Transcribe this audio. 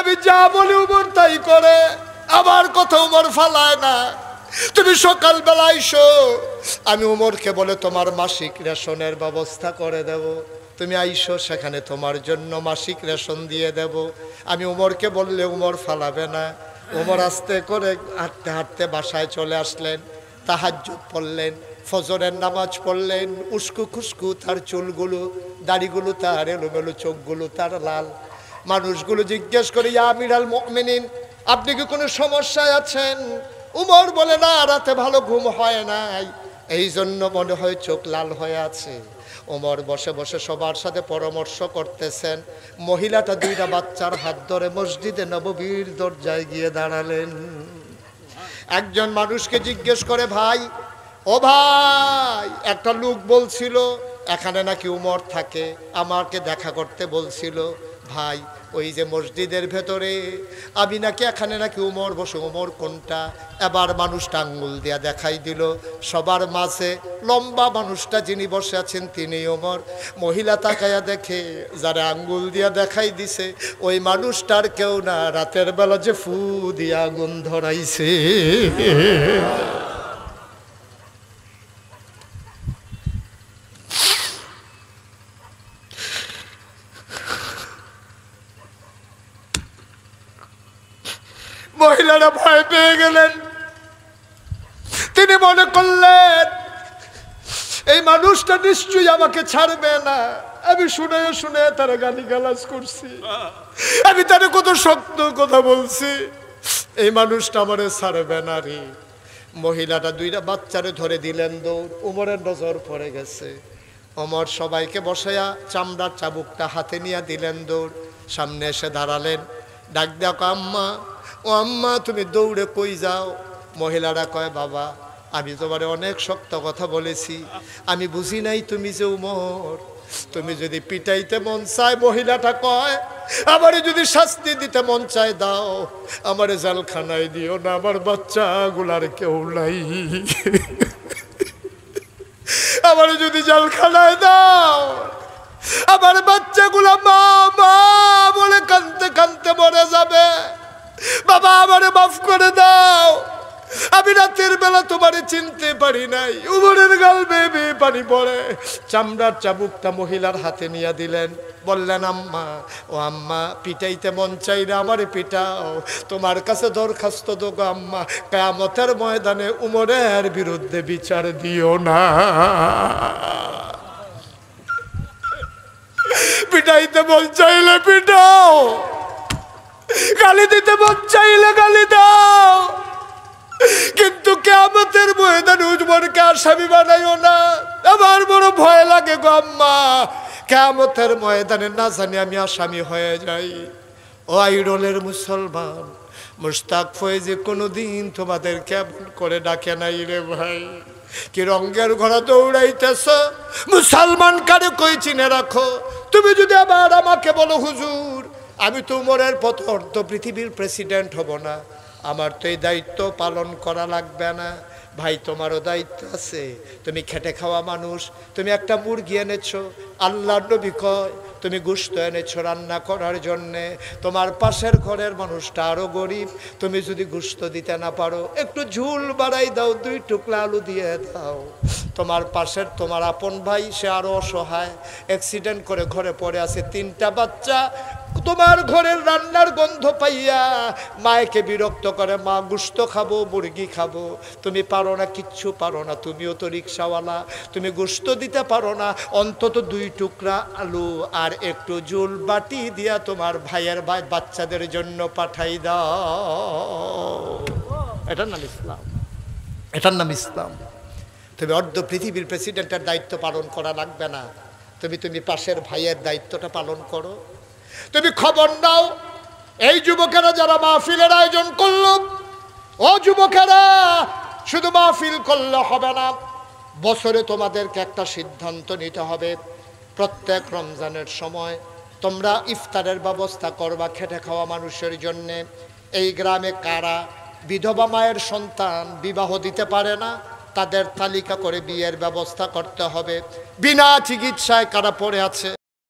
আমি যা বলি উমর তাই করে, আমার কথা উমর ফালায় না। তুমি সকালবেলা আইসো, আমি উমরকে বলে তোমার মাসিক রেশনের ব্যবস্থা করে দেব। তুমি আইসো, সেখানে তোমার জন্য মাসিক রেশন দিয়ে দেব। আমি উমরকে বললে উমর ফালাবে না। উমর আস্তে করে হাঁটতে হাঁটতে বাসায় চলে আসলেন, তাহাজ্জুদ পড়লেন, ফজরের নামাজ পড়লেন। উস্কু খুস্কু তার চুলগুলো, দাড়িগুলো তার এলোমেলো, চোখগুলো তার লাল। মানুষগুলো জিজ্ঞেস করে, ইয়া আমিরাল মুমিনিন, আপনি কি কোনো সমস্যায় আছেন? উমর বলে, না, রাতে ভালো ঘুম হয় নাই, এই জন্য মনে হয় চোখ লাল হয়ে আছে। ওমর বসে বসে সবার সাথে পরামর্শ করতেছেন। মহিলাটা দুইটা বাচ্চার হাত ধরে মসজিদে নববীর দরজায় গিয়ে দাঁড়ালেন। একজন মানুষকে জিজ্ঞেস করে, ভাই, ও ভাই, একটা লোক বলছিল এখানে নাকি উমর থাকে, আমাকে দেখা করতে বলছিল। ভাই, ওই যে মসজিদের ভেতরে, আমি নাকি এখানে নাকি উমর বসে। উমর কোনটা? এবার মানুষটা আঙ্গুল দিয়া দেখাই দিল। সবার মাঝে লম্বা মানুষটা যিনি বসে আছেন তিনি উমর। মহিলা তাকায়া দেখে, যারা আঙ্গুল দিয়া দেখাই দিছে ওই মানুষটার কেউ না, রাতের বেলা যে ফু দিয়া আগুন ধরাইছে। মহিলারা ভয় পেয়ে গেলেন। তিনি মনে করলেন এই মানুষটা নিশ্চয়ই আমাকে ছাড়বে না। আমি শুনে শুনে তারা গালিগালাজ করছি, আমি তারা কত শক্ত কথা বলছি, এই মানুষটা আমারে ছাড়বে না রে। মহিলাটা দুইটা বাচ্চারে ধরে দিলেন দৌড়। উমরের নজর পড়ে গেছে। ওমর সবাইকে বসায়া চামড়ার চাবুকটা হাতে নিয়ে দিলেন দৌড়। সামনে এসে দাঁড়ালেন, ডাক দেখো, আম্মা, ও আম্মা, তুমি দৌড়ে কই যাও? মহিলারা কয়, বাবা, আমি তোমারে অনেক শক্ত কথা বলেছি, আমি বুঝি নাই তুমি যে উমর। তুমি যদি পিটাইতে মন চায়, মহিলাটা কয়, আমারে যদি শাস্তি দিতে মন চায় দাও, আমারে জেলখানায় দিও না, আমার বাচ্চাগুলার কেউ নাই। আমারে যদি জেলখানায় দাও, আমার বাচ্চাগুলা মা মা বলে কাঁদতে কাঁদতে মরে যাবে। বাবা, আমারে মাফ করে দাও, আমি রাতের বেলা তোমারে চিনতে পারি নাই। উমরের গাল বেয়ে বেয়ে পানি পড়ে। চামড়ার চাবুকটা মহিলার হাতে নিয়ে দিলেন, বললেন, আম্মা, ও আম্মা, পিটাইতে মন চাই না, আমারে পিটাও, তোমার কাছে দরখাস্ত দেবো আম্মা, কিয়ামতের ময়দানে উমরের বিরুদ্ধে বিচার দিও না। পিটাইতে মন চাইলে পিটাও, গালি দিতে মন চাইলে গালি দাও, কিন্তু কিয়ামতের ময়দানে উমরকে আসামি বানাইও না। আমার বড় ভয় লাগে গো আম্মা, কিয়ামতের ময়দানে না জানি আমি আসামি হয়ে যাই। ও আইডলের মুসলমান, মুশতাক ফয়েজি কোনোদিন তোমাদের কেমন করে ডাকে নাই রে ভাই? কি রঙের ঘোড়া দৌড়াইতেছ? মুসলমান কারে কই চিনে রাখো। তুমি যদি আবার আমাকে বলো, হুজুর, আমি তো উমরের পথ অর্ধ পৃথিবীর প্রেসিডেন্ট হব না, আমার তো এই দায়িত্ব পালন করা লাগবে না। ভাই, তোমারও দায়িত্ব আছে, তুমি খেটে খাওয়া মানুষ। তুমি একটা মুরগি এনেছো, আল্লাহর নবী কয় তুমি গোশত এনেছো রান্না করার জন্যে। তোমার পাশের ঘরের মানুষটা আরও গরিব, তুমি যদি গোশত দিতে না পারো, একটু ঝুল বাড়াই দাও, 2 টুকরা আলু দিয়ে দাও। তোমার পাশের তোমার আপন ভাই, সে আরও অসহায়, অ্যাক্সিডেন্ট করে ঘরে পড়ে আছে, 3টা বাচ্চা। তোমার ঘরের রান্নার গন্ধ পাইয়া মায়কে বিরক্ত করে, মা গোশত খাবো, মুরগি খাবো। তুমি পারো না, কিচ্ছু পারো না, তুমিও তো রিক্সাওয়ালা, তুমি গোশত দিতে পারো না, অন্তত 2 টুকরা আলু আর একটু ঝোল বাটি দিয়া তোমার ভাইয়ের বাচ্চাদের জন্য পাঠাই দাও। এটার নাম ইসলাম, এটার নাম ইসলাম। তুমি অর্ধ পৃথিবীর প্রেসিডেন্টের দায়িত্ব পালন করা লাগবে না, তুমি পাশের ভাইয়ের দায়িত্বটা পালন করো। তুমি খবর নাও, এই যুবকেরা যারা মাহফিলের আয়োজন করল, ও যুবকেরা, শুধু মাহফিল করলে হবে না, বছরে তোমাদেরকে একটা সিদ্ধান্ত নিতে হবে। প্রত্যেক রমজানের সময় তোমরা ইফতারের ব্যবস্থা করবা খেটে খাওয়া মানুষের জন্যে। এই গ্রামে কারা বিধবা মায়ের সন্তান বিবাহ দিতে পারে না, তাদের তালিকা করে বিয়ের ব্যবস্থা করতে হবে। বিনা চিকিৎসায় কারা পড়ে আছে